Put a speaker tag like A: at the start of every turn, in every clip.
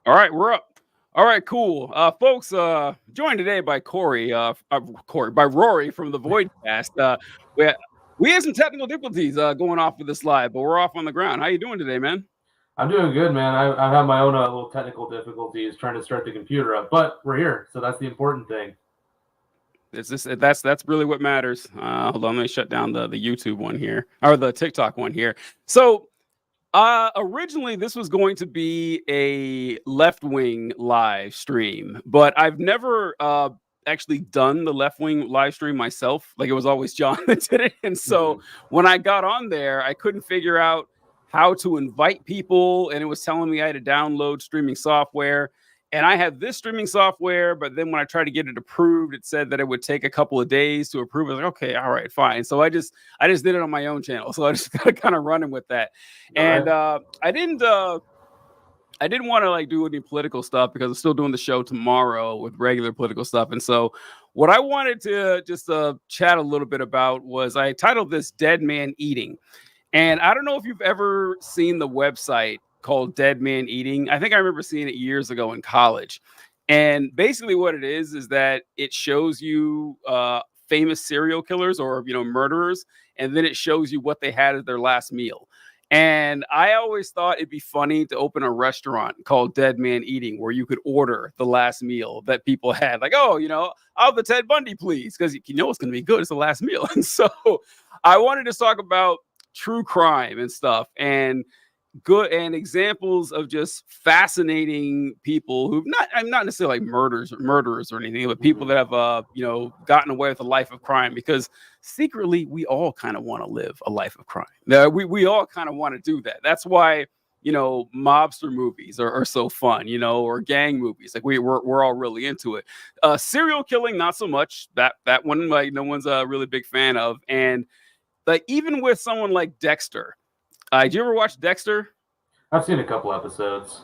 A: All right, we're up. All right, cool. Folks, joined today by by Rory from the Voidcast. We, we had some technical difficulties going off with this live, but we're off on the ground. How you doing today, man?
B: I'm doing good, man. I have my own little technical difficulties trying to start the computer up, but we're here, so that's the important thing.
A: That's really what matters. Hold on, let me shut down the YouTube one here, or the TikTok one here. So originally, this was going to be a left wing live stream, but I've never actually done the left wing live stream myself. Like it was always John that did it. And so when I got on there, I couldn't figure out how to invite people. And it was telling me I had to download streaming software. And I had this streaming software, but then when I tried to get it approved, it said that it would take a couple of days to approve. I was like, okay, all right, fine. So I just did it on my own channel. So I just got kind of running with that. And I didn't want to like do any political stuff because I'm still doing the show tomorrow with regular political stuff. And so what I wanted to just chat a little bit about was I titled this Dead Man Eating. And I don't know if you've ever seen the website called Dead Man Eating. I think I remember seeing it years ago in college. And basically what it is that it shows you famous serial killers or, murderers. And then it shows you what they had as their last meal. And I always thought it'd be funny to open a restaurant called Dead Man Eating where you could order the last meal that people had. Like, oh, I'll have the Ted Bundy, please. Because you know it's going to be good. It's the last meal. And so I wanted to talk about true crime and stuff and good and examples of just fascinating people who've I'm not necessarily like murderers or anything, but people that have gotten away with a life of crime, because secretly we all kind of want to live a life of crime. We all kind of want to do that. That's why mobster movies are so fun, or gang movies. Like we're all really into it. Serial killing, not so much. That one, like, no one's a really big fan of. And like even with someone like Dexter. Did you ever watch Dexter?
B: I've seen a couple episodes.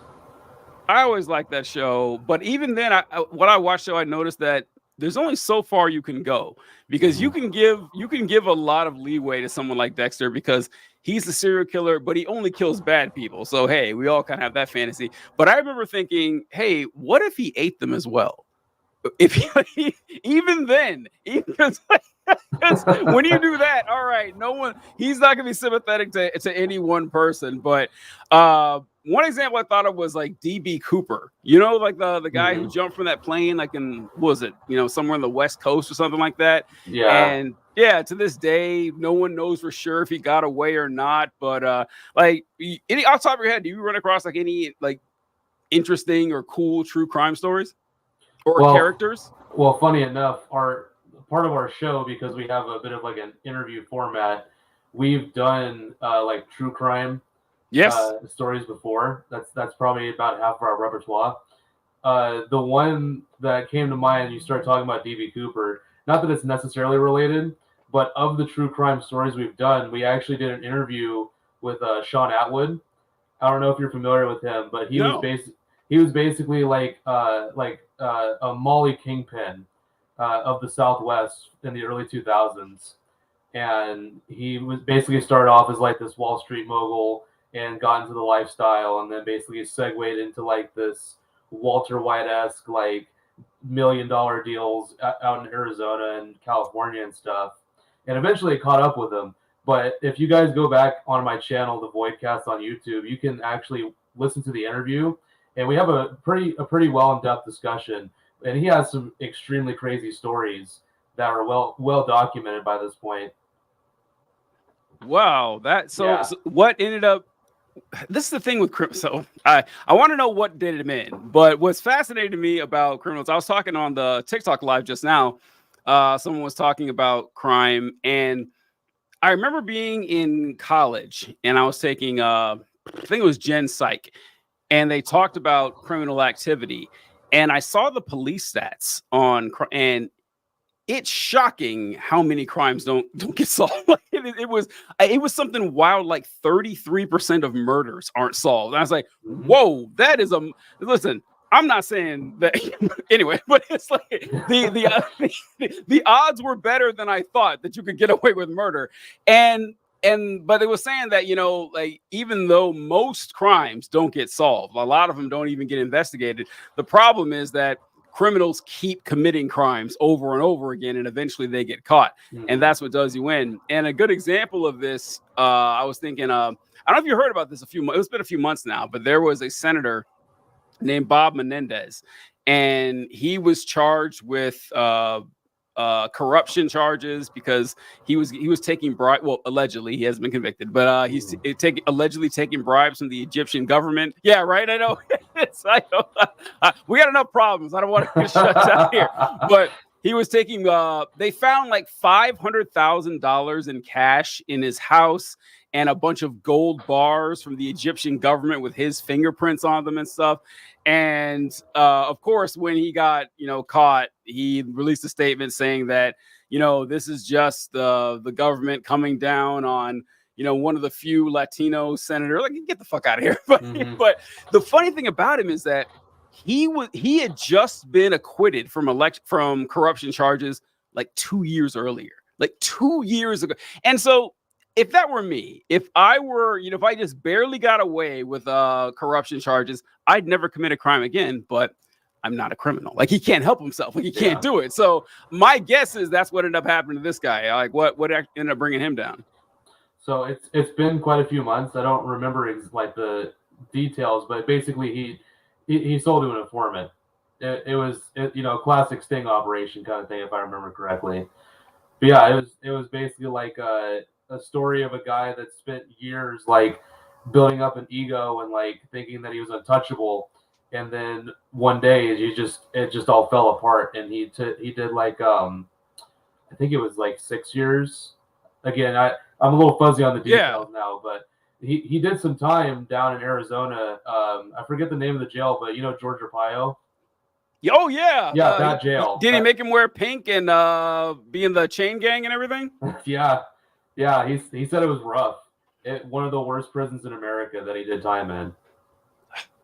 A: I always liked that show, but even then, when I watched it, I noticed that there's only so far you can go, because you can give a lot of leeway to someone like Dexter because he's a serial killer, but he only kills bad people. So hey, we all kind of have that fantasy. But I remember thinking, hey, what if he ate them as well? If even then, because when you do that, all right, he's not gonna be sympathetic to any one person. But one example I thought of was like DB Cooper, like the guy who jumped from that plane, like somewhere in the West Coast or something like that.
B: Yeah.
A: And yeah, to this day, no one knows for sure if he got away or not. But like any off the top of your head, do you run across like any like interesting or cool true crime stories? Or characters?
B: Well, funny enough, part of our show, because we have a bit of like an interview format, we've done like true crime stories before. That's probably about half of our repertoire. The one that came to mind, you start talking about DB Cooper. Not that it's necessarily related, but of the true crime stories we've done, we actually did an interview with Sean Atwood. I don't know if you're familiar with him, but he was basically like a Molly kingpin of the Southwest in the early 2000s, and he was basically started off as like this Wall Street mogul and got into the lifestyle, and then basically segued into like this Walter White-esque like $1 million deals out in Arizona and California and stuff, and eventually it caught up with him. But if you guys go back on my channel, the Voidcast on YouTube, you can actually listen to the interview. And we have a pretty well in-depth discussion, and he has some extremely crazy stories that are well documented by this point.
A: Wow, so what ended up? This is the thing with criminals. So I want to know what did him in. But what's fascinating to me about criminals, I was talking on the TikTok live just now. Someone was talking about crime, and I remember being in college, and I was taking I think it was Gen Psych. And they talked about criminal activity, and I saw the police stats and it's shocking how many crimes don't get solved. it was something wild, like 33% of murders aren't solved. And I was like, whoa, that is listen. I'm not saying that anyway, but it's like the odds were better than I thought that you could get away with murder. And But it was saying that, like, even though most crimes don't get solved, a lot of them don't even get investigated. The problem is that criminals keep committing crimes over and over again, and eventually they get caught. And that's what does you in. And a good example of this, I was thinking, I don't know if you heard about this it's been a few months now, but there was a senator named Bob Menendez, and he was charged with corruption charges because he was taking bribes. Well, allegedly, he hasn't been convicted, but he's allegedly taking bribes from the Egyptian government. Yeah, right. I know. I know. We got enough problems. I don't want to get shut down here. But he was taking. They found like $500,000 in cash in his house and a bunch of gold bars from the Egyptian government with his fingerprints on them and stuff. And of course, when he got, caught, he released a statement saying that, this is just the government coming down on, one of the few Latino senators. Like, get the fuck out of here. But the funny thing about him is that he had just been acquitted from corruption charges like 2 years earlier, like 2 years ago. And so if that were me, if I were, if I just barely got away with corruption charges, I'd never commit a crime again. But I'm not a criminal. Like, he can't help himself. Like, he can't do it. So my guess is that's what ended up happening to this guy. Like, what ended up bringing him down?
B: So it's been quite a few months. I don't remember like the details, but basically he sold to an informant. It was a classic sting operation kind of thing, if I remember correctly. But yeah, it was basically like a story of a guy that spent years like building up an ego and like thinking that he was untouchable, and then one day it just all fell apart, and he did like I think it was like 6 years. Again, I'm a little fuzzy on the details now, but he did some time down in Arizona. I forget the name of the jail, but George Arpaio.
A: Oh yeah,
B: that jail.
A: Did he make him wear pink and be in the chain gang and everything?
B: Yeah. He said it was rough. One of the worst prisons in America that he did time in,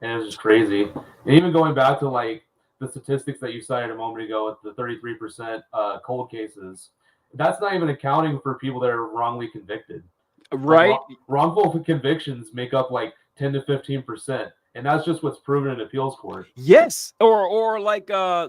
B: and it was just crazy. And even going back to like the statistics that you cited a moment ago with the 33% cold cases, that's not even accounting for people that are wrongly convicted.
A: Right.
B: Like, wrongful convictions make up like 10 to 15%. And that's just what's proven in appeals court.
A: Yes. Or like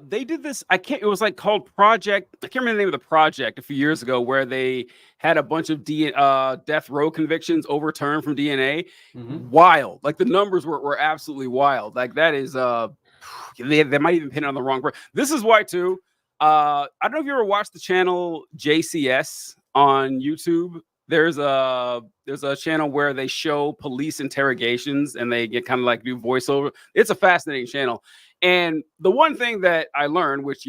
A: they did this. It was like called Project. I can't remember the name of the project a few years ago, where they had a bunch of death row convictions overturned from DNA. Wild. Like, the numbers were absolutely wild. Like, that is they might even pin it on the wrong part. This is why too. I don't know if you ever watched the channel JCS on YouTube. There's a channel where they show police interrogations and they get kind of like do voiceover. It's a fascinating channel. And the one thing that I learned, which,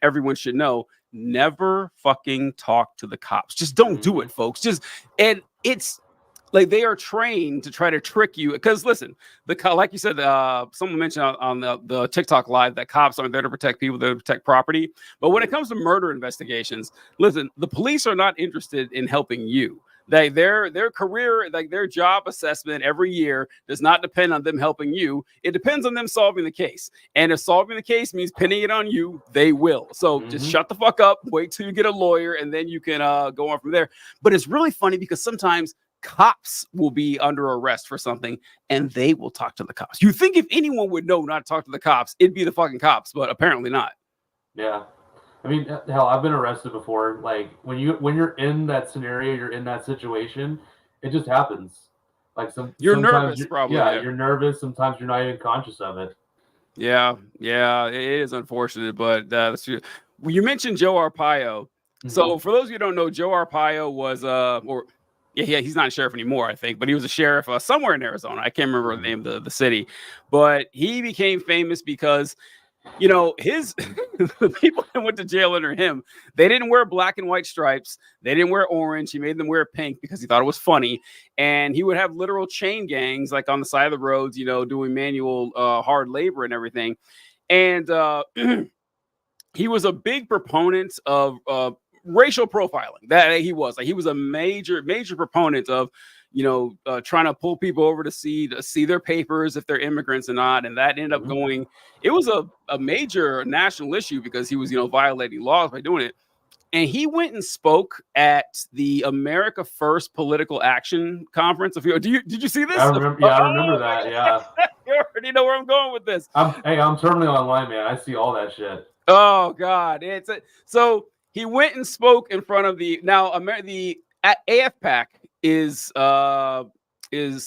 A: everyone should know, never fucking talk to the cops. Just don't do it, folks. And it's like they are trained to try to trick you. Because listen, like you said, someone mentioned on the TikTok live that cops aren't there to protect people, they're to protect property. But when it comes to murder investigations, listen, the police are not interested in helping you. Their career, like their job assessment every year, does not depend on them helping you. It depends on them solving the case. And if solving the case means pinning it on you, they will. So just shut the fuck up, wait till you get a lawyer, and then you can go on from there. But it's really funny because sometimes cops will be under arrest for something and they will talk to the cops. You think if anyone would know not to talk to the cops, it'd be the fucking cops, but apparently not.
B: Yeah. I mean, hell, I've been arrested before. Like, when you're in that scenario, you're in that situation, it just happens. Like,
A: you're nervous, probably.
B: Yeah, you're nervous. Sometimes you're not even conscious of it.
A: Yeah, it is unfortunate, but that's true. You mentioned Joe Arpaio. So for those of you who don't know, Joe Arpaio was he's not a sheriff anymore, I think, but he was a sheriff somewhere in Arizona. I can't remember the name of the city, but he became famous because, his the people that went to jail under him, they didn't wear black and white stripes. They didn't wear orange. He made them wear pink because he thought it was funny. And he would have literal chain gangs like on the side of the roads, doing manual hard labor and everything. And he was a big proponent of racial profiling. That he was a major proponent of, trying to pull people over to see their papers if they're immigrants or not. And that ended up it was a major national issue because he was, violating laws by doing it. and he went and spoke at the America First Political Action Conference. Did you see this?
B: I remember that. Yeah,
A: you already know where I'm going with this.
B: I'm terminally online, man. I see all that shit.
A: Oh God, so he went and spoke in front of the AFPAC is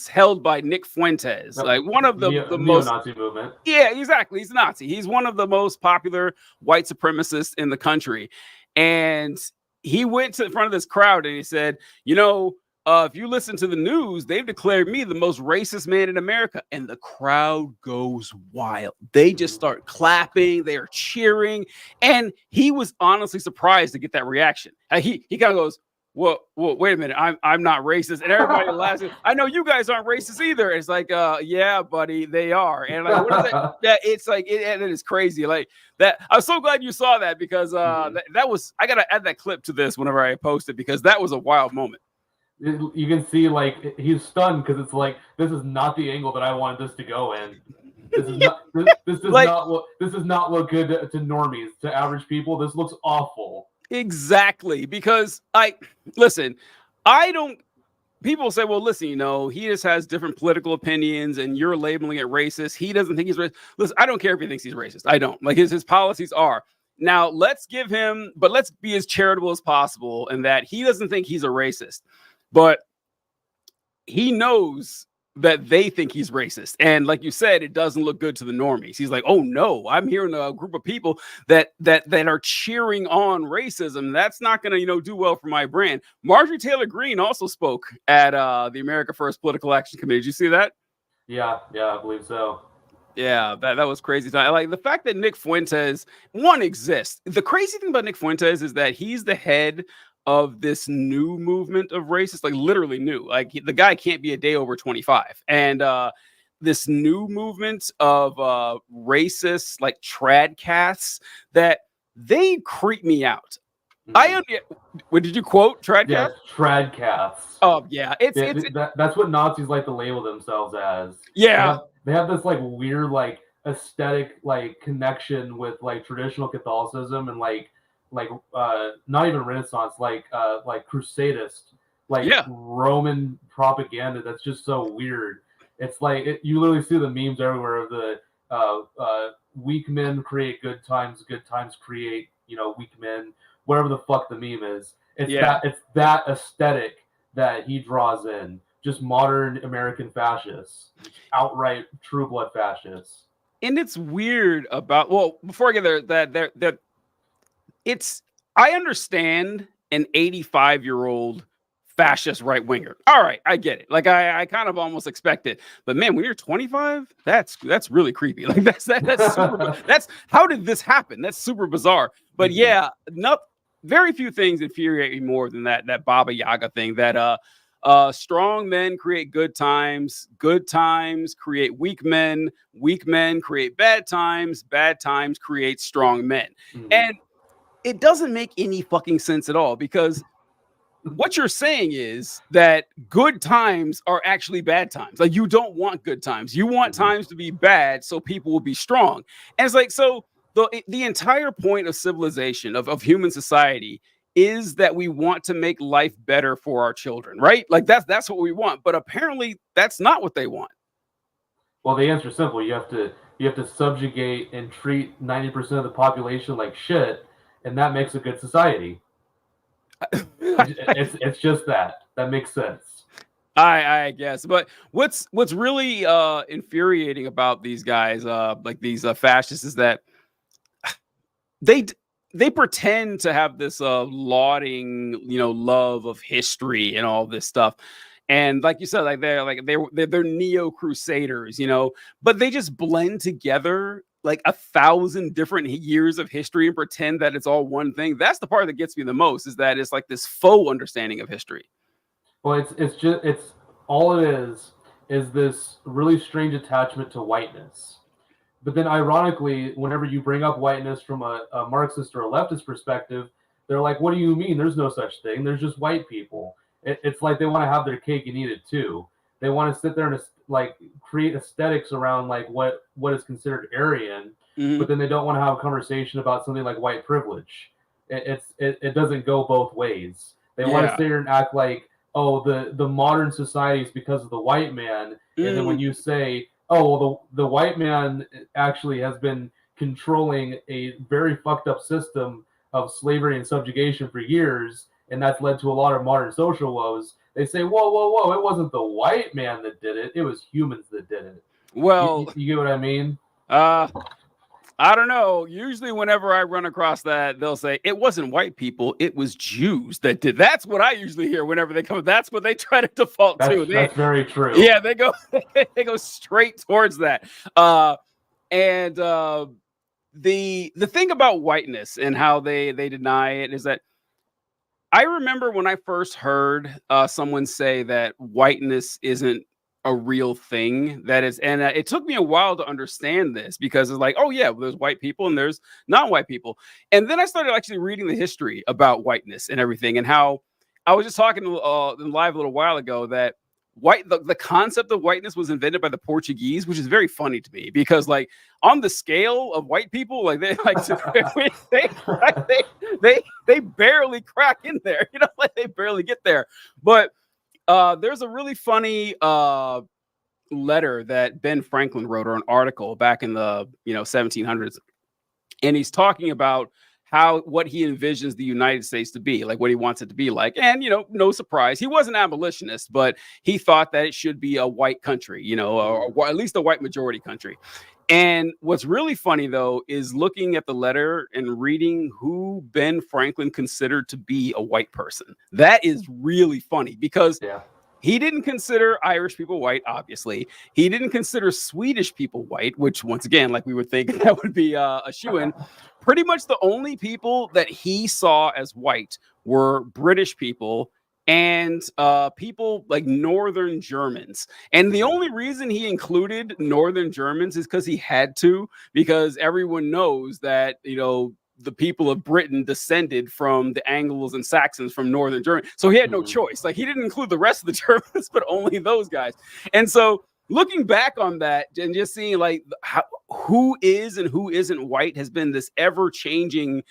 A: held by Nick Fuentes, like one of the most
B: neo-Nazi movement.
A: Yeah, exactly. He's a Nazi. He's one of the most popular white supremacists in the country. And he went to the front of this crowd and he said, if you listen to the news, they've declared me the most racist man in America. And the crowd goes wild. They just start clapping. They are cheering. And he was honestly surprised to get that reaction. He kind of goes, well, wait a minute. I'm not racist. And everybody laughs. I know you guys aren't racist either. It's like, yeah, buddy, they are. And like, what is that? Yeah, it's like, it is crazy. Like that. I'm so glad you saw that because that was, I got to add that clip to this whenever I post it because that was a wild moment.
B: You can see like he's stunned because it's like, this is not the angle that I wanted this to go in. This is not, this does not look good to normies, to average people. This looks awful.
A: Exactly, because people say, well, listen, he just has different political opinions and you're labeling it racist. He doesn't think he's racist. Listen, I don't care if he thinks he's racist. I don't. Like his policies are. Now, let's be as charitable as possible in that he doesn't think he's a racist, but he knows that they think he's racist. And like you said, it doesn't look good to the normies. He's like, oh no, I'm hearing a group of people that are cheering on racism. That's not going to, do well for my brand. Marjorie Taylor Greene also spoke at the America First Political Action Committee. Did you see that?
B: Yeah, I believe so.
A: Yeah, that was crazy. Like the fact that Nick Fuentes, exists. The crazy thing about Nick Fuentes is that he's the head of this new movement of racists, like literally new. Like the guy can't be a day over 25. And this new movement of racists, like tradcasts, that they creep me out. What did you quote? Tradcasts?
B: Yeah, tradcasts.
A: Oh yeah,
B: that's what Nazis like to label themselves as.
A: Yeah,
B: they have this like weird like aesthetic like connection with like traditional Catholicism and like not even Renaissance, like Crusadist, Roman propaganda. That's just so weird. It's like you literally see the memes everywhere of the weak men create good times create weak men. Whatever the fuck the meme is, it's that aesthetic that he draws in. Just modern American fascists, outright true blood fascists.
A: And it's weird about before I get there that I understand an 85-year-old fascist right winger. All right, I get it. Like I kind of almost expect it. But man, when you're 25, that's really creepy. Like that's super. That's how did this happen? That's super bizarre. But yeah, very few things infuriate me more than that Baba Yaga thing. That strong men create good times create weak men create bad times create strong men. And it doesn't make any fucking sense at all because what you're saying is that good times are actually bad times. Like you don't want good times. You want times to be bad so people will be strong. And it's like, so the entire point of civilization, of human society, is that we want to make life better for our children, right? Like that's what we want. But apparently that's not what they want.
B: Well, the answer is simple. You have to subjugate and treat 90% of the population like shit, and that makes a good society. it's just that makes sense.
A: I guess, but what's really infuriating about these guys, like these fascists, is that they pretend to have this lauding, love of history and all this stuff. And like you said, like they're neo crusaders, but they just blend together like 1,000 different years of history and pretend that it's all one thing. That's the part that gets me the most, is that it's like this faux understanding of history.
B: Well, it's all it is this really strange attachment to whiteness. But then ironically, whenever you bring up whiteness from a Marxist or a leftist perspective, they're like, what do you mean? There's no such thing. There's just white people. It's like they want to have their cake and eat it too. They want to sit there and like create aesthetics around like what is considered Aryan, but then they don't want to have a conversation about something like white privilege. it doesn't go both ways. They want to sit here and act like, oh, the modern society is because of the white man, and then when you say, oh, well, the white man actually has been controlling a very fucked up system of slavery and subjugation for years, and that's led to a lot of modern social woes. They say, whoa, it wasn't the white man that did it. It was humans that did it.
A: Well,
B: you get what I mean?
A: I don't know. Usually whenever I run across that, they'll say it wasn't white people, it was Jews that did. That's what I usually hear whenever they come. That's what they try to default to.
B: That's very true.
A: Yeah, they go straight towards that. The thing about whiteness and how they deny it is that I remember when I first heard someone say that whiteness isn't a real thing. That is, and it took me a while to understand this, because it's like, oh yeah, well, there's white people and there's non-white people. And then I started actually reading the history about whiteness and everything, and how I was just talking in live a little while ago that the concept of whiteness was invented by the Portuguese, which is very funny to me, because like on the scale of white people, like they they barely crack in there, you know, like they barely get there. But there's a really funny letter that Ben Franklin wrote, or an article back in the 1700s, and he's talking about what he envisions the United States to be, like what he wants it to be like. And no surprise, he was an abolitionist, but he thought that it should be a white country, or at least a white majority country. And what's really funny, though, is looking at the letter and reading who Ben Franklin considered to be a white person. That is really funny, because he didn't consider Irish people white, obviously. He didn't consider Swedish people white, which, once again, like we would think that would be a shoo-in. Pretty much the only people that he saw as white were British people and people like Northern Germans. And the only reason he included Northern Germans is because he had to, because everyone knows that, the people of Britain descended from the Angles and Saxons from Northern Germany. So he had no choice. Like, he didn't include the rest of the Germans, but only those guys. And so looking back on that and just seeing like who is and who isn't white has been this ever-changing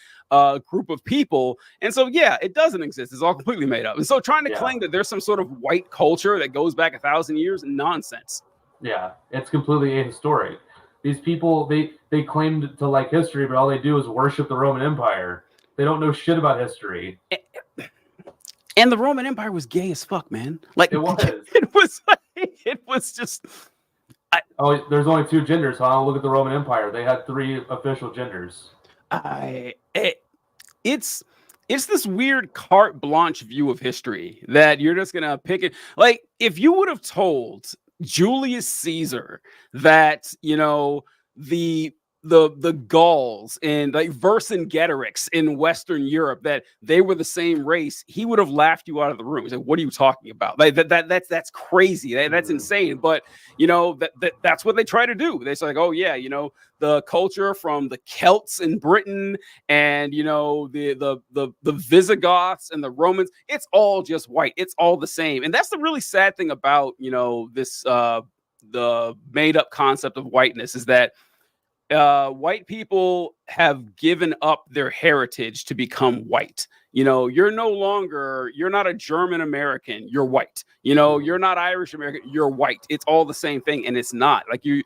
A: group of people. And so, yeah, it doesn't exist. It's all completely made up. And so trying to claim that there's some sort of white culture that goes back 1,000 years, nonsense.
B: Yeah, it's completely ahistoric. These people, they claim to like history, but all they do is worship the Roman Empire. They don't know shit about history.
A: And the Roman Empire was gay as fuck, man. Like,
B: it was.
A: It was just.
B: There's only 2 genders. So I'll look at the Roman Empire. They had 3 official genders.
A: It's this weird carte blanche view of history that you're just gonna pick it. Like, if you would have told Julius Caesar that the Gauls and like Vercingetorix in Western Europe, that they were the same race, he would have laughed you out of the room. He's like, "What are you talking about? Like that's crazy. That's insane." But that's what they try to do. They say like, "Oh yeah, the culture from the Celts in Britain and the Visigoths and the Romans, it's all just white. It's all the same." And that's the really sad thing about this the made up concept of whiteness, is that white people have given up their heritage to become white. You're not a German American, you're white. You're not Irish American, you're white. It's all the same thing, and it's not. Like you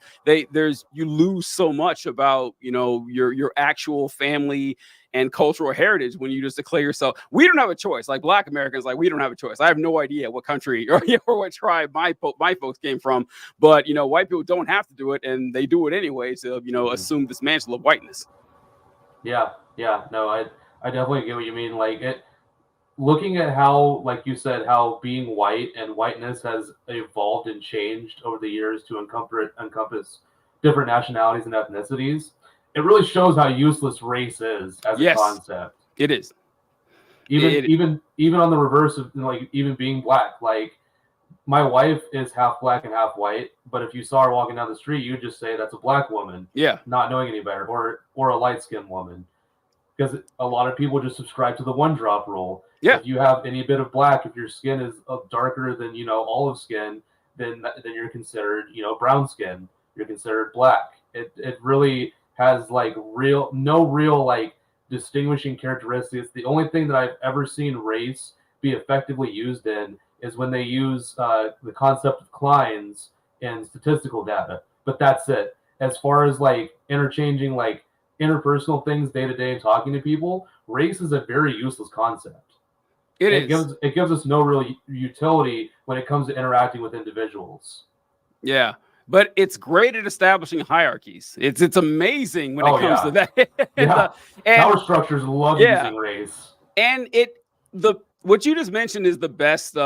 A: lose so much about your actual family and cultural heritage when you just declare yourself. We don't have a choice. Like Black Americans, like we don't have a choice. I have no idea what country or what tribe my folks came from, but white people don't have to do it, and they do it anyway to assume this mantle of whiteness.
B: Yeah, no, I definitely get what you mean. Like looking at how, like you said, how being white and whiteness has evolved and changed over the years to encompass different nationalities and ethnicities. It really shows how useless race is as a concept.
A: It is.
B: Even on the reverse of like even being Black. Like my wife is half Black and half white, but if you saw her walking down the street, you'd just say that's a Black woman. Yeah. Not knowing any better, or a light-skinned woman. Because a lot of people just subscribe to the one drop rule. Yeah. If you have any bit of Black, if your skin is darker than olive skin, then you're considered brown skin. You're considered Black. It really has like no real like distinguishing characteristics. The only thing that I've ever seen race be effectively used in is when they use the concept of Kleins in statistical data. But that's it. As far as like interchanging like interpersonal things day to day and talking to people, race is a very useless concept. It gives us no real utility when it comes to interacting with individuals.
A: Yeah. But it's great at establishing hierarchies. It's amazing when it comes to that.
B: Power structures love using race.
A: And what you just mentioned is the best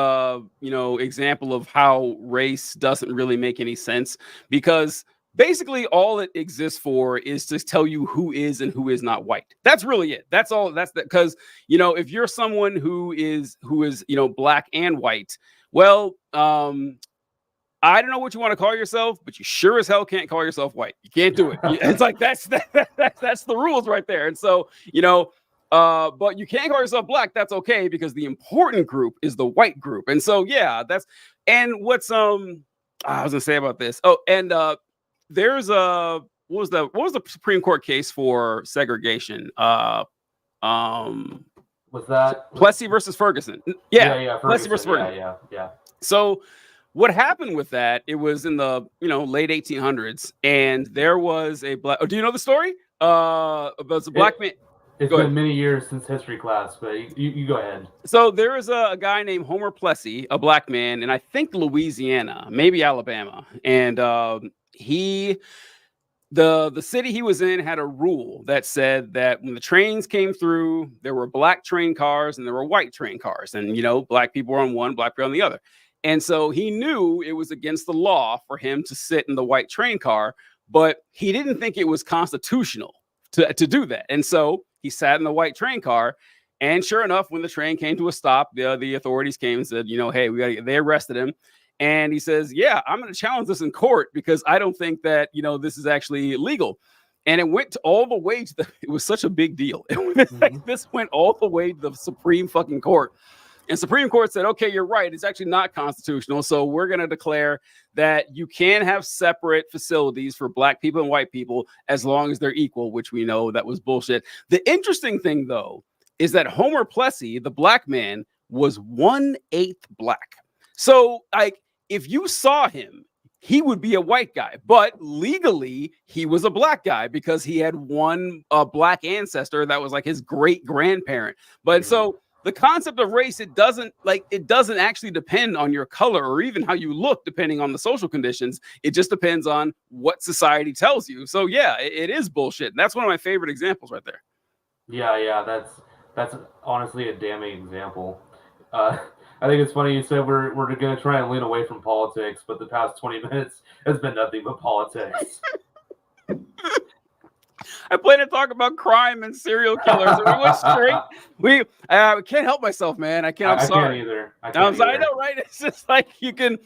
A: example of how race doesn't really make any sense, because basically all it exists for is to tell you who is and who is not white. That's really it. That's all. That's that. Because if you're someone who is black and white, well, I don't know what you want to call yourself, but you sure as hell can't call yourself white. You can't do it. It's like that's the rules right there. And so but you can't call yourself black. That's okay, because the important group is the white group. And so and what's I was gonna say about this. Oh, and there's what was the Supreme Court case for segregation?
B: Was that
A: Plessy versus Ferguson?
B: Yeah,
A: Plessy versus Ferguson.
B: Yeah.
A: So what happened with that? It was in the late 1800s, and there was a black. Oh, do you know the story? About a black man.
B: It's been many years since history class, but you go ahead.
A: So there is a guy named Homer Plessy, a black man, and I think Louisiana, maybe Alabama, and the city he was in had a rule that said that when the trains came through, there were black train cars and there were white train cars, and black people were on one, black people on the other. And so he knew it was against the law for him to sit in the white train car, but he didn't think it was constitutional to do that. And so he sat in the white train car, and sure enough, when the train came to a stop, the authorities came and said, hey, they arrested him. And he says, yeah, I'm going to challenge this in court because I don't think that, this is actually legal. And it went all the way to it was such a big deal. This went all the way to the Supreme fucking Court. And Supreme Court said, okay, you're right. It's actually not constitutional. So we're going to declare that you can have separate facilities for black people and white people as long as they're equal, which we know that was bullshit. The interesting thing, though, is that Homer Plessy, the black man, was 1/8 black. So, if you saw him, he would be a white guy, but legally he was a black guy because he had one black ancestor that was like his great grandparent. But so the concept of race, it doesn't actually depend on your color or even how you look, depending on the social conditions. It just depends on what society tells you. So yeah, it is bullshit. And that's one of my favorite examples right there.
B: Yeah, that's honestly a damning example. I think it's funny you said we're going to try and lean away from politics, but the past 20 minutes has been nothing but politics.
A: I plan to talk about crime and serial killers, and we went straight. I can't help myself, man. I can't. I'm sorry.
B: I can't either.
A: I know, right? It's just like you can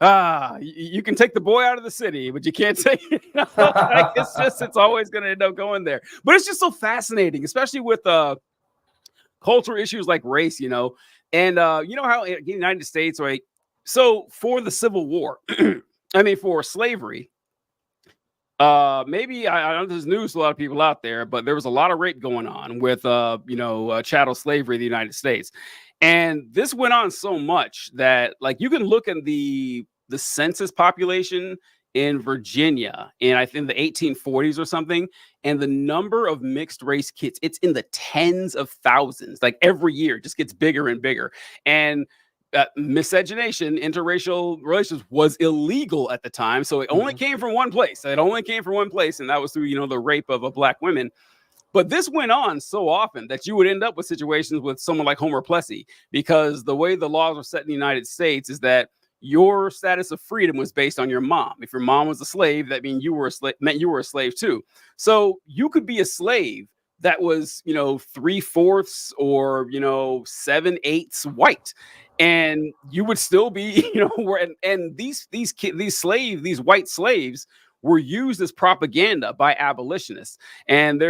A: take the boy out of the city, but you can't take. It's always going to end up going there. But it's just so fascinating, especially with cultural issues like race, and you know how in the United States, right? So for the Civil War, for slavery. Maybe I don't know there's news to a lot of people out there, but there was a lot of rape going on with chattel slavery in the United States. And this went on so much that you can look at the census population in Virginia and I think the 1840s or something, and the number of mixed race kids, it's in the tens of thousands. Every year it just gets bigger and bigger. And miscegenation, interracial relations was illegal at the time. So it only came from one place. And that was through, the rape of black women. But this went on so often that you would end up with situations with someone like Homer Plessy, because the way the laws are set in the United States is that your status of freedom was based on your mom. If your mom was a slave, that meant you were a slave too. So you could be a slave that was, 3/4 or, 7/8 white. And you would still be, and these white slaves were used as propaganda by abolitionists. And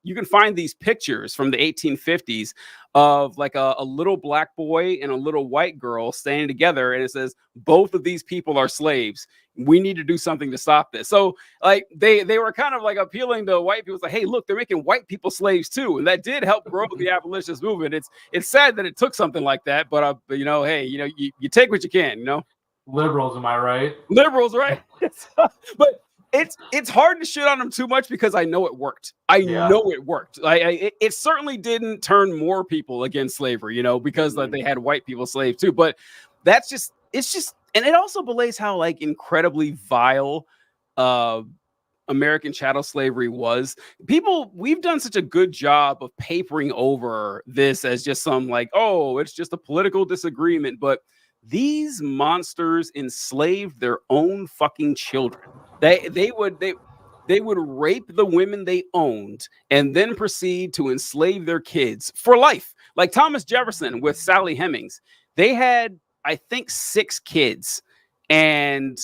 A: you can find these pictures from the 1850s of like a little black boy and a little white girl standing together, and it says both of these people are slaves. We need to do something to stop this. So like they were kind of like appealing to white people, like, hey, look, they're making white people slaves too, and that did help grow the abolitionist movement. It's sad that it took something like that, but you know, hey, you know, you take what you can, you know.
B: Liberals, am I right?
A: Liberals, right? But it's hard to shit on them too much because I know it worked. I know it worked. It certainly didn't turn more people against slavery, you know, because like, they had white people slaves too. But it's just, and it also belays how like incredibly vile American chattel slavery was. We've done such a good job of papering over this as just some like, oh, it's just a political disagreement, but these monsters enslaved their own fucking children. They would rape the women they owned and then proceed to enslave their kids for life. Like Thomas Jefferson with Sally Hemings. They had, I think, 6 kids. And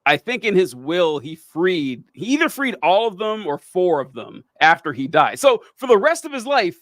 A: I think in his will, he either freed all of them or 4 of them after he died. So for the rest of his life,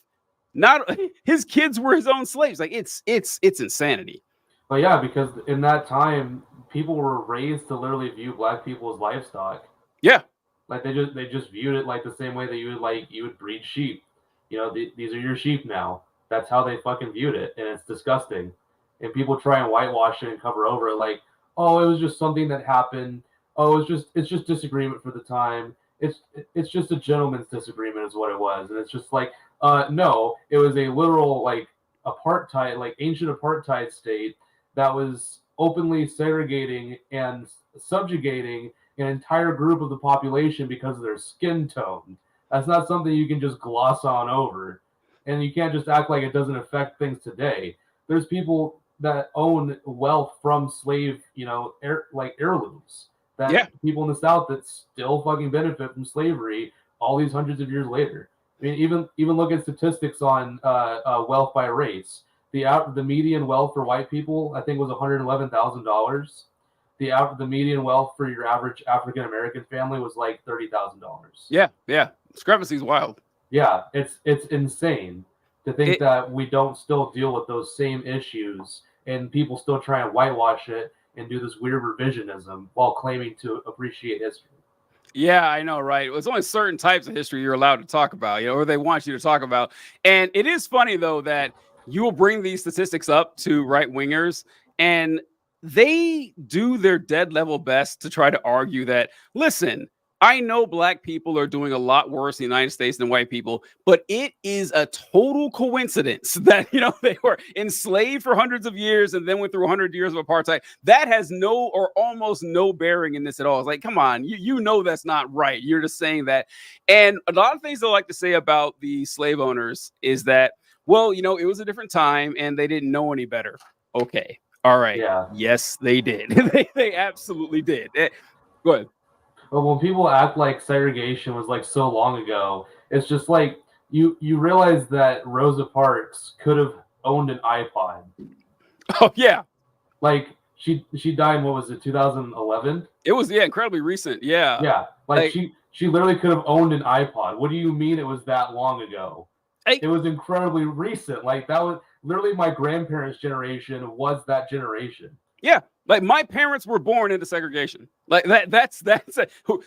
A: his kids were his own slaves. Like it's insanity.
B: But yeah, because in that time, people were raised to literally view black people as livestock.
A: Yeah,
B: like they just viewed it like the same way that you would breed sheep. You know, these are your sheep now. That's how they fucking viewed it, and it's disgusting. And people try and whitewash it and cover over it, like, oh, it was just something that happened. Oh, it's just disagreement for the time. It's just a gentleman's disagreement, is what it was. And it's just like, no, it was a literal like apartheid, like ancient apartheid state that was openly segregating and subjugating an entire group of the population because of their skin tone. That's not something you can just gloss on over. And you can't just act like it doesn't affect things today. There's people that own wealth from slave, you know, heirlooms. People in the South that still fucking benefit from slavery all these hundreds of years later. I mean, even look at statistics on wealth by race. The median wealth for white people, I think, was $111,000. The median wealth for your average African American family was like $30,000.
A: Yeah, discrepancy is wild.
B: Yeah, it's insane to think that we don't still deal with those same issues, and people still try and whitewash it and do this weird revisionism while claiming to appreciate history.
A: Yeah, I know, right? It's only certain types of history you're allowed to talk about, you know, or they want you to talk about. And it is funny though that you will bring these statistics up to right wingers, and they do their dead level best to try to argue that, listen, I know black people are doing a lot worse in the United States than white people, but it is a total coincidence that, you know, they were enslaved for hundreds of years and then went through 100 years of apartheid. That has no or almost no bearing in this at all. It's like, come on, you know that's not right. You're just saying that. And a lot of things I like to say about the slave owners is that, well, you know, it was a different time and they didn't know any better. Okay. All right. Yeah. Yes, they did. they absolutely did. Go ahead.
B: But when people act like segregation was like so long ago, it's just like you realize that Rosa Parks could have owned an iPod.
A: Oh yeah,
B: like she died in, what was it, 2011?
A: It was incredibly recent. Yeah,
B: like she literally could have owned an iPod. What do you mean it was that long ago? It was incredibly recent. Like that was literally my grandparents' generation was that generation.
A: Yeah. Like my parents were born into segregation. Like that's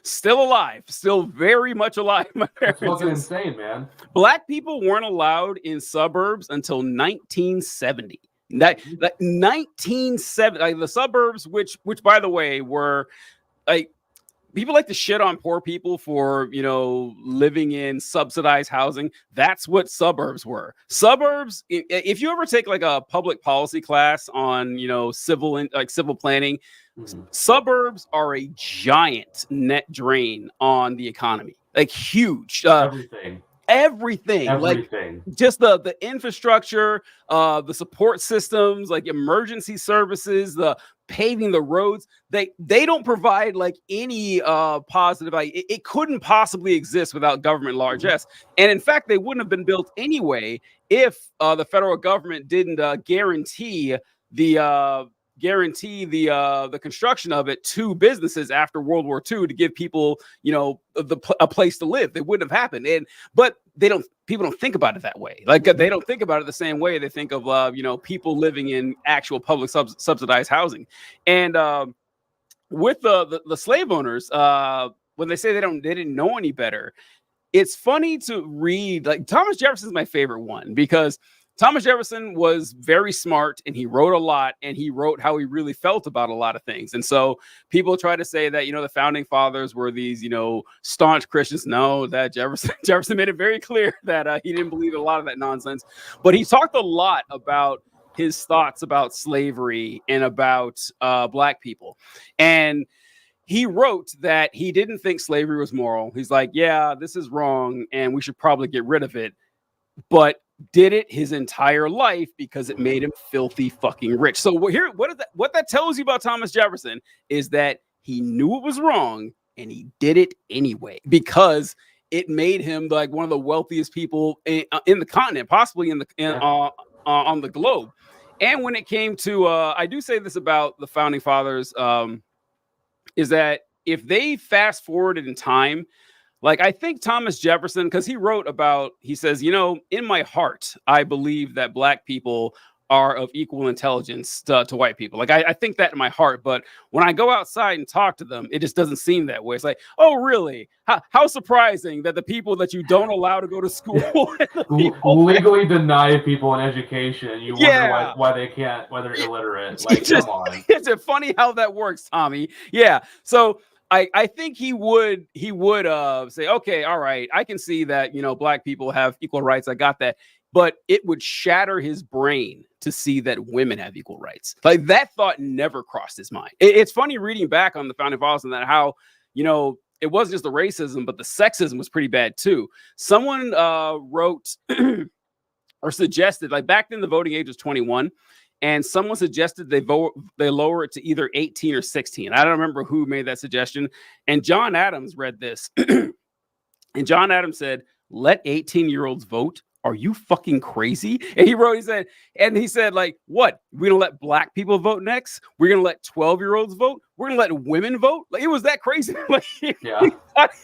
A: still alive, still very much alive. My parents.
B: That's fucking insane, man.
A: Black people weren't allowed in suburbs until 1970. That 1970, like the suburbs, which by the way were like, people like to shit on poor people for, you know, living in subsidized housing. That's what suburbs were. Suburbs, if you ever take like a public policy class on, you know, civil planning, suburbs are a giant net drain on the economy. Like huge. Everything. Like just the infrastructure, the support systems, like emergency services, the paving the roads, they don't provide like any positive, like it couldn't possibly exist without government largesse. And in fact, they wouldn't have been built anyway if the federal government didn't guarantee the guarantee the construction of it to businesses after World War II to give people, you know, a place to live. It wouldn't have happened. But people don't think about it that way. Like they don't think about it the same way they think of, you know, people living in actual public subsidized housing. And with the slave owners, when they say they didn't know any better, it's funny to read. Like Thomas Jefferson's my favorite one because Thomas Jefferson was very smart and he wrote a lot, and he wrote how he really felt about a lot of things. And so people try to say that, you know, the founding fathers were these, you know, staunch Christians. No, that Jefferson made it very clear that he didn't believe a lot of that nonsense. But he talked a lot about his thoughts about slavery and about Black people. And he wrote that he didn't think slavery was moral. He's like, yeah, this is wrong and we should probably get rid of it. But did it his entire life because it made him filthy fucking rich. So what that tells you about Thomas Jefferson is that he knew it was wrong and he did it anyway because it made him like one of the wealthiest people in the continent, possibly on the globe. And when it came to, I do say this about the founding fathers, is that if they fast forwarded in time, like I think Thomas Jefferson, because he says, you know, in my heart, I believe that Black people are of equal intelligence to white people. Like I think that in my heart, but when I go outside and talk to them, it just doesn't seem that way. It's like, oh, really? How surprising that the people that you don't allow to go to school
B: legally deny people an education. You wonder why they can't, why they're illiterate. Like, come on.
A: It's funny how that works, Tommy. Yeah. So I think he would say, okay, all right, I can see that, you know, Black people have equal rights. I got that. But it would shatter his brain to see that women have equal rights. Like that thought never crossed his mind. It's funny reading back on the founding fathers and that how, you know, it wasn't just the racism, but the sexism was pretty bad too. Someone wrote or suggested, like back then the voting age was 21. And someone suggested they lower it to either 18 or 16. I don't remember who made that suggestion. And John Adams read this. And John Adams said, let 18-year-olds vote. Are you fucking crazy? And he said, like, what? We're going to let Black people vote next? We're going to let 12-year-olds vote? We're going to let women vote? Like, it was that crazy. Like, yeah.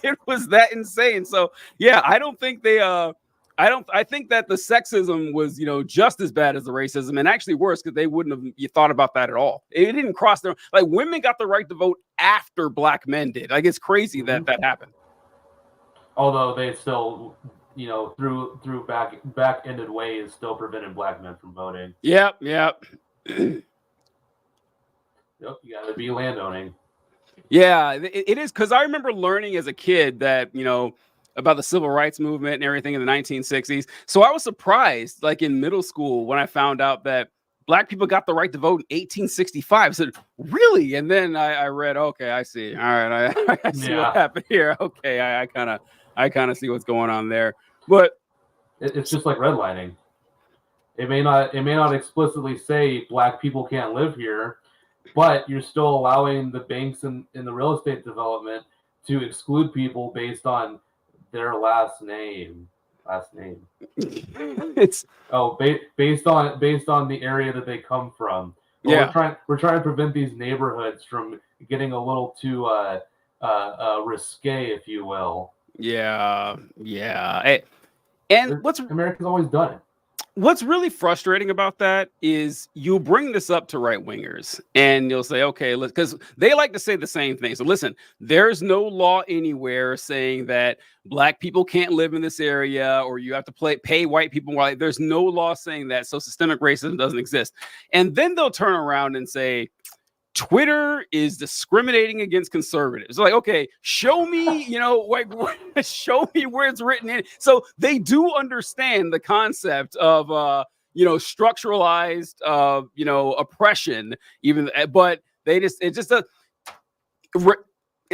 A: It was that insane. So, yeah, I don't think I think that the sexism was, you know, just as bad as the racism and actually worse because they wouldn't have thought about that at all. It didn't cross their, like women got the right to vote after Black men did. Like it's crazy that happened.
B: Although they still, you know, through back-ended ways still prevented Black men from voting.
A: Yep.
B: Yep, you gotta be landowning.
A: Yeah, it is because I remember learning as a kid that, you know, about the civil rights movement and everything in the 1960s. So I was surprised, like in middle school, when I found out that Black people got the right to vote in 1865. I said, really? And then I read, okay, I see. All right, I see what happened here. Okay, I kind of see what's going on there. But
B: it's just like redlining. It may not explicitly say Black people can't live here, but you're still allowing the banks in the real estate development to exclude people based on their last name.
A: It's
B: based on the area that they come from. But we're trying to prevent these neighborhoods from getting a little too risque, if you will.
A: Yeah. And
B: America's always done it.
A: What's really frustrating about that is you bring this up to right wingers and you'll say, okay, because they like to say the same thing. So listen, there's no law anywhere saying that Black people can't live in this area or you have to pay white people. There's no law saying that. So systemic racism doesn't exist. And then they'll turn around and say, Twitter is discriminating against conservatives. Like, okay, show me, you know, like, show me where it's written in. So they do understand the concept of, you know, structuralized, you know, oppression. But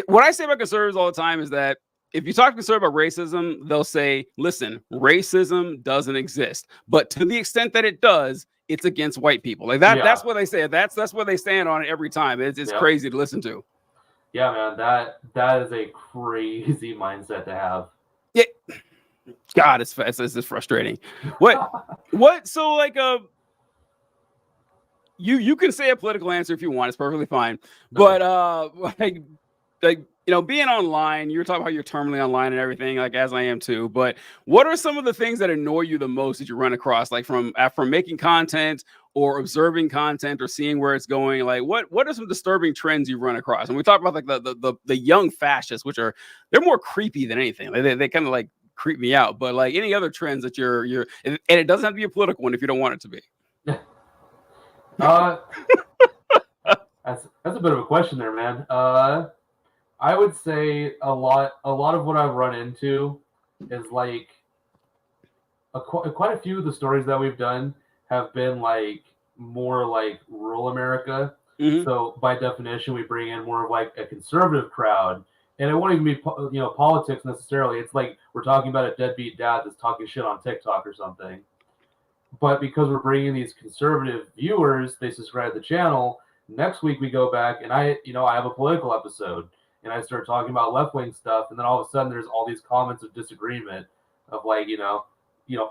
A: what I say about conservatives all the time is that if you talk to conservatives about racism, they'll say, listen, racism doesn't exist. But to the extent that it does, it's against white people. Like that. Yeah. That's what they say. That's what they stand on it every time. It's crazy to listen to.
B: Yeah, man, that is a crazy mindset to have.
A: Yeah. God, it's frustrating. What? So like, you can say a political answer if you want. It's perfectly fine. But like being online, you're talking about you're terminally online and everything, like as I am too. But what are some of the things that annoy you the most that you run across, like from making content or observing content or seeing where it's going? Like what are some disturbing trends you run across? And we talk about like the young fascists, which they're more creepy than anything. They kind of like creep me out. But like any other trends that you're and it doesn't have to be a political one if you don't want it to be.
B: That's a bit of a question there, man. I would say a lot of what I've run into is like quite a few of the stories that we've done have been like more like rural America. Mm-hmm. So by definition, we bring in more of like a conservative crowd, and it won't even be politics necessarily. It's like we're talking about a deadbeat dad that's talking shit on TikTok or something. But because we're bringing these conservative viewers, they subscribe to the channel. Next week we go back and I have a political episode and I start talking about left-wing stuff, and then all of a sudden there's all these comments of disagreement of like,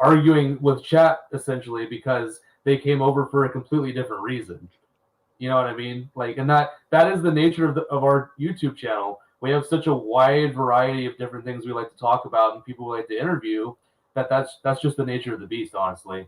B: arguing with chat essentially because they came over for a completely different reason. You know what I mean? Like, and that is the nature of our YouTube channel. We have such a wide variety of different things we like to talk about and people we like to interview that's just the nature of the beast, honestly.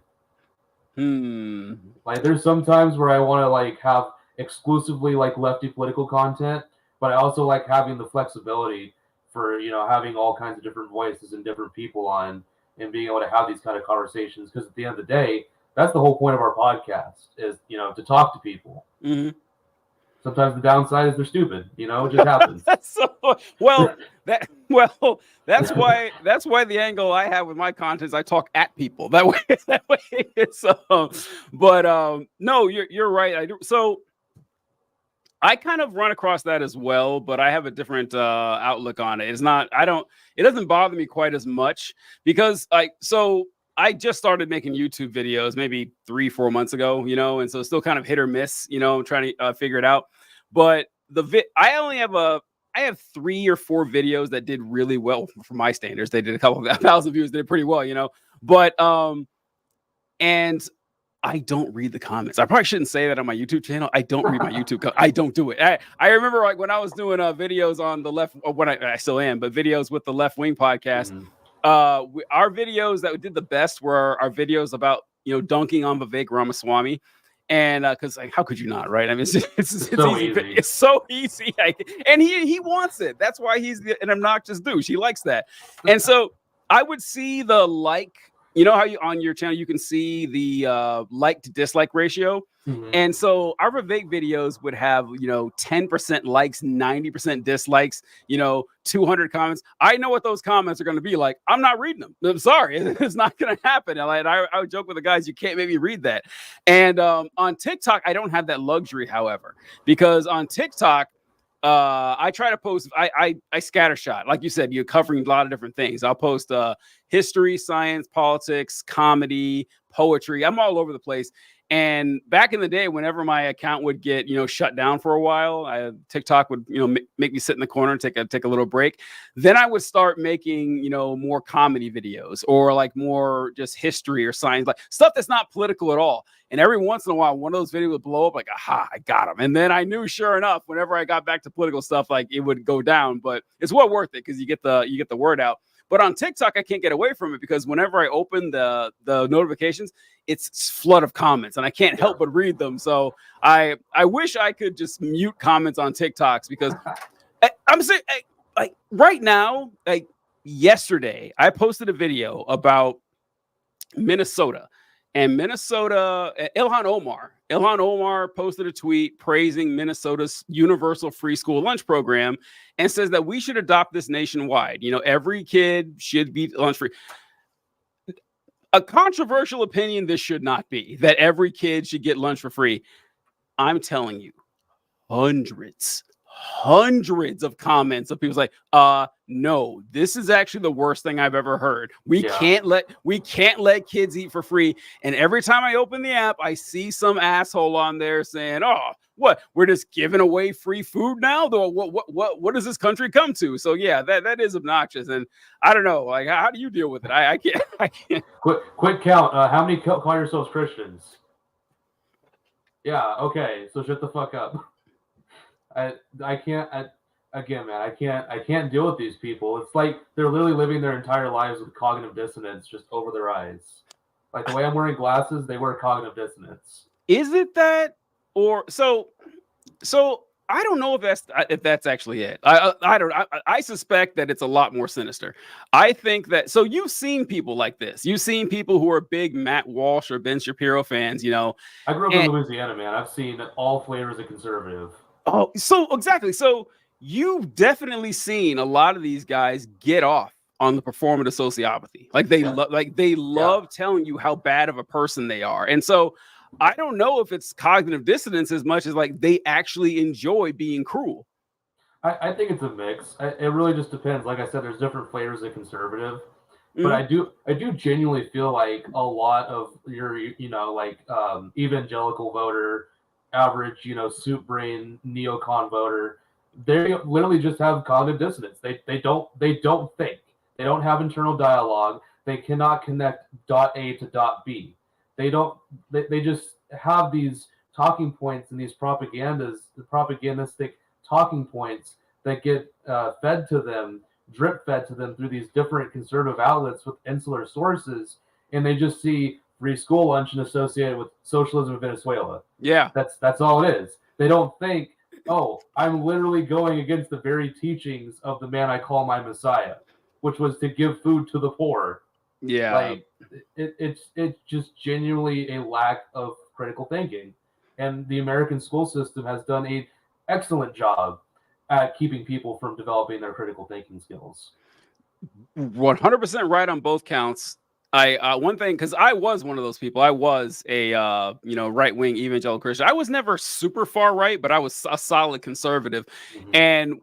B: Like there's some times where I want to like have exclusively like lefty political content, but I also like having the flexibility for having all kinds of different voices and different people on and being able to have these kind of conversations, because at the end of the day, that's the whole point of our podcast is to talk to people. Mm-hmm. Sometimes the downside is they're stupid. It just happens.
A: That's why the angle I have with my content is I talk at people. That way it's no, you're right. I do. So I kind of run across that as well, but I have a different outlook on it. It doesn't bother me quite as much because I just started making YouTube videos maybe 3-4 months ago, and so it's still kind of hit or miss, trying to figure it out. But I have 3 or 4 videos that did really well for my standards. They did a couple of 1,000 views, did pretty well, but and I don't read the comments. I probably shouldn't say that on my YouTube channel. I don't read my YouTube. I don't do it. I remember like when I was doing videos on the left, when I still am, but videos with the Left Wing podcast. Mm-hmm. Our videos that did the best were our videos about dunking on Vivek Ramaswamy, and because like how could you not, right? I mean, it's so easy. It's so easy, and he wants it. That's why he's an obnoxious douche. He likes that, and so I would see the like. How you on your channel you can see the like to dislike ratio. Mm-hmm. And so our Vivek videos would have 10% likes, 90% dislikes, 200 comments. I know what those comments are going to be like. I'm not reading them. I'm sorry, it's not going to happen. I would joke with the guys, you can't maybe read that. And on TikTok, I don't have that luxury, however, because on TikTok, I try to post. I scattershot, like you said. You're covering a lot of different things. I'll post history, science, politics, comedy, poetry. I'm all over the place. And back in the day, whenever my account would get shut down for a while, TikTok would make me sit in the corner and take a little break. Then I would start making more comedy videos or like more just history or science, like stuff that's not political at all. And every once in a while, one of those videos would blow up, like, aha, I got him. And then I knew, sure enough, whenever I got back to political stuff, like it would go down. But it's well worth it because you get the word out. But on TikTok, I can't get away from it because whenever I open the notifications, it's flood of comments and I can't help but read them. So I wish I could just mute comments on TikToks because I'm saying like right now, like yesterday, I posted a video about Minnesota. And Ilhan Omar posted a tweet praising Minnesota's universal free school lunch program and says that we should adopt this nationwide. Every kid should be lunch free. A controversial opinion this should not be, that every kid should get lunch for free. I'm telling you, hundreds of comments of people like, no, this is actually the worst thing I've ever heard. We can't let kids eat for free. And every time I open the app, I see some asshole on there saying, oh, what, we're just giving away free food now? What does this country come to? So yeah, that is obnoxious. And I don't know, like, how do you deal with it? I can't.
B: Quick count. How many call yourselves Christians? Yeah. Okay. So shut the fuck up. I can't. Again, man, I can't deal with these people. It's like they're literally living their entire lives with cognitive dissonance just over their eyes. Like the way I'm wearing glasses, they wear cognitive dissonance.
A: Is it that, or so? I don't know if that's actually it. I don't. I suspect that it's a lot more sinister. I think that. So you've seen people like this. You've seen people who are big Matt Walsh or Ben Shapiro fans. You know.
B: I grew up in Louisiana, man. I've seen all flavors of conservative.
A: Oh, so exactly. So you've definitely seen a lot of these guys get off on the performative sociopathy. Like they love telling you how bad of a person they are. And so I don't know if it's cognitive dissonance as much as like they actually enjoy being cruel.
B: I think it's a mix. It really just depends. Like I said, there's different flavors of conservative. But I do genuinely feel like a lot of your, like evangelical voter, average, soup brain neocon voter, they literally just have cognitive dissonance. They don't think. They don't have internal dialogue. They cannot connect dot A to dot B. They just have these talking points and these propagandistic talking points that get drip fed to them through these different conservative outlets with insular sources, and they just see free school lunch and associated with socialism in Venezuela.
A: Yeah.
B: That's all it is. They don't think, oh, I'm literally going against the very teachings of the man I call my Messiah, which was to give food to the poor.
A: Yeah.
B: Like it's just genuinely a lack of critical thinking. And the American school system has done an excellent job at keeping people from developing their critical thinking skills.
A: 100% right on both counts. One thing, because I was one of those people. I was a right-wing evangelical Christian. I was never super far right, but I was a solid conservative. Mm-hmm. And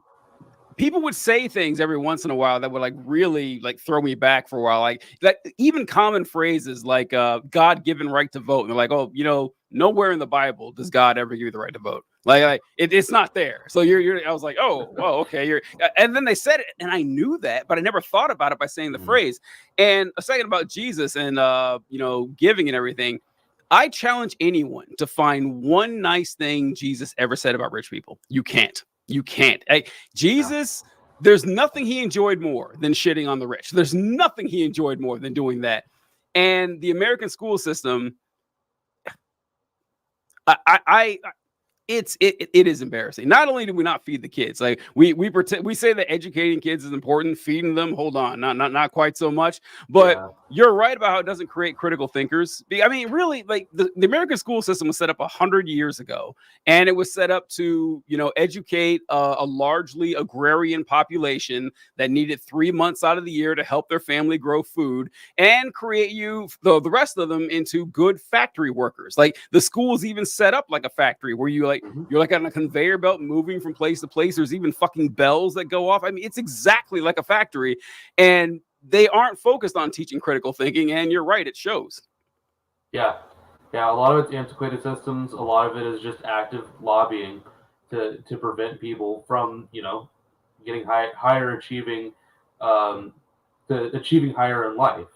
A: people would say things every once in a while that would like really like throw me back for a while. Like that, even common phrases like God-given right to vote. And they're like, oh, nowhere in the Bible does God ever give you the right to vote. Like it's not there. So I was like, oh, well, okay. And then they said it, and I knew that, but I never thought about it by saying the phrase. And a second about Jesus and giving and everything. I challenge anyone to find one nice thing Jesus ever said about rich people. You can't. Jesus, there's nothing he enjoyed more than shitting on the rich. There's nothing he enjoyed more than doing that. And the American school system, it is embarrassing. Not only do we not feed the kids, like we say that educating kids is important, feeding them, hold on, not quite so much. But you're right about how it doesn't create critical thinkers. I mean, really, like the American school system was set up 100 years ago, and it was set up to educate a largely agrarian population that needed 3 months out of the year to help their family grow food and create the rest of them into good factory workers. Like the school's even set up like a factory where you're like on a conveyor belt moving from place to place. There's even fucking bells that go off. I mean, it's exactly like a factory, and they aren't focused on teaching critical thinking. And you're right, it shows.
B: Yeah. A lot of it's antiquated systems. A lot of it is just active lobbying to prevent people from, getting higher achieving, to achieving higher in life.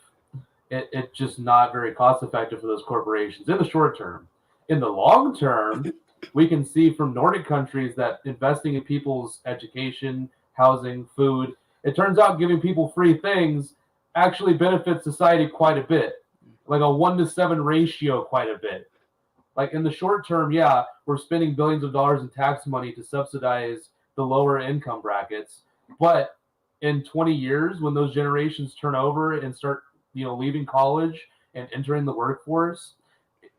B: It's just not very cost effective for those corporations in the short term. In the long term, we can see from Nordic countries that investing in people's education, housing, food, it turns out giving people free things actually benefits society quite a bit, like a 1-to-7 ratio quite a bit. Like in the short term, we're spending billions of dollars in tax money to subsidize the lower income brackets. But in 20 years, when those generations turn over and start, leaving college and entering the workforce,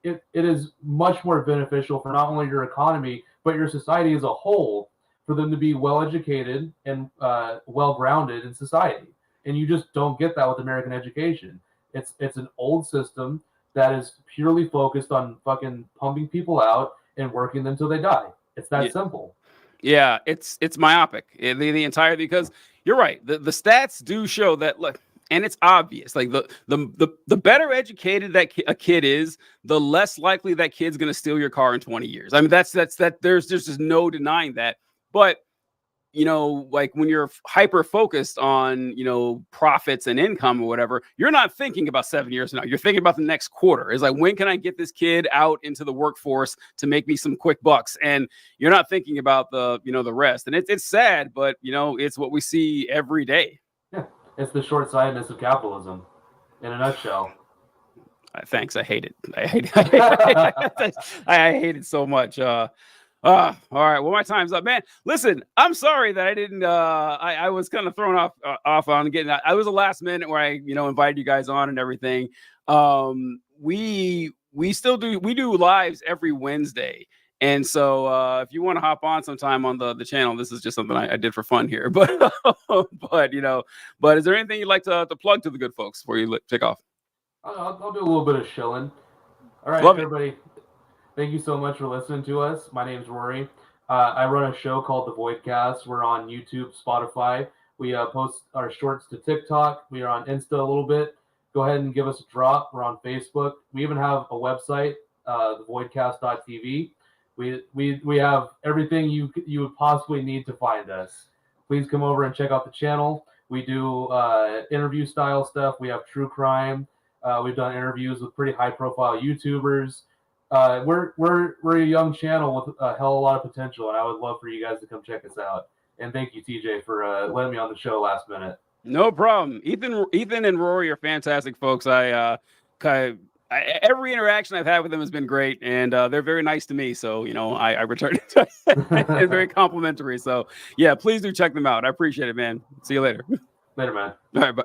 B: it is much more beneficial for not only your economy, but your society as a whole, for them to be well-educated and well-grounded in society. And you just don't get that with American education. It's an old system that is purely focused on fucking pumping people out and working them till they die. It's that simple.
A: Yeah, it's myopic. The entire, because you're right. The stats do show that, look, and it's obvious. Like the better educated that a kid is, the less likely that kid's going to steal your car in 20 years. I mean, that's there's just no denying that. But like when you're hyper focused on, profits and income or whatever, you're not thinking about 7 years from now. You're thinking about the next quarter. It's like, when can I get this kid out into the workforce to make me some quick bucks? And you're not thinking about the rest. And it's sad, but it's what we see every day.
B: Yeah, it's the short-sightedness of capitalism in a nutshell.
A: Thanks. I hate it. I hate it so much. All right. Well, my time's up, man. Listen, I'm sorry that I didn't. I was kind of thrown off on getting that. I was the last minute where I, invited you guys on and everything. We do lives every Wednesday, and so if you want to hop on sometime on the channel, this is just something I did for fun here. But but is there anything you'd like to plug to the good folks before you take off?
B: I'll do a little bit of shilling. All right,
A: Love
B: everybody. Thank you so much for listening to us. My name's Rory. I run a show called The Voidcast. We're on YouTube, Spotify. We post our shorts to TikTok. We are on Insta a little bit. Go ahead and give us a drop. We're on Facebook. We even have a website, thevoidcast.tv. We have everything you would possibly need to find us. Please come over and check out the channel. We do interview style stuff. We have true crime. We've done interviews with pretty high profile YouTubers. We're a young channel with a hell of a lot of potential, and I would love for you guys to come check us out. And thank you, TJ, for letting me on the show last minute.
A: No problem. Ethan and Rory are fantastic folks. Every interaction I've had with them has been great, and they're very nice to me. So I return it and very complimentary. So yeah, please do check them out. I appreciate it, man. See you later.
B: Later, man.
A: All right, bye.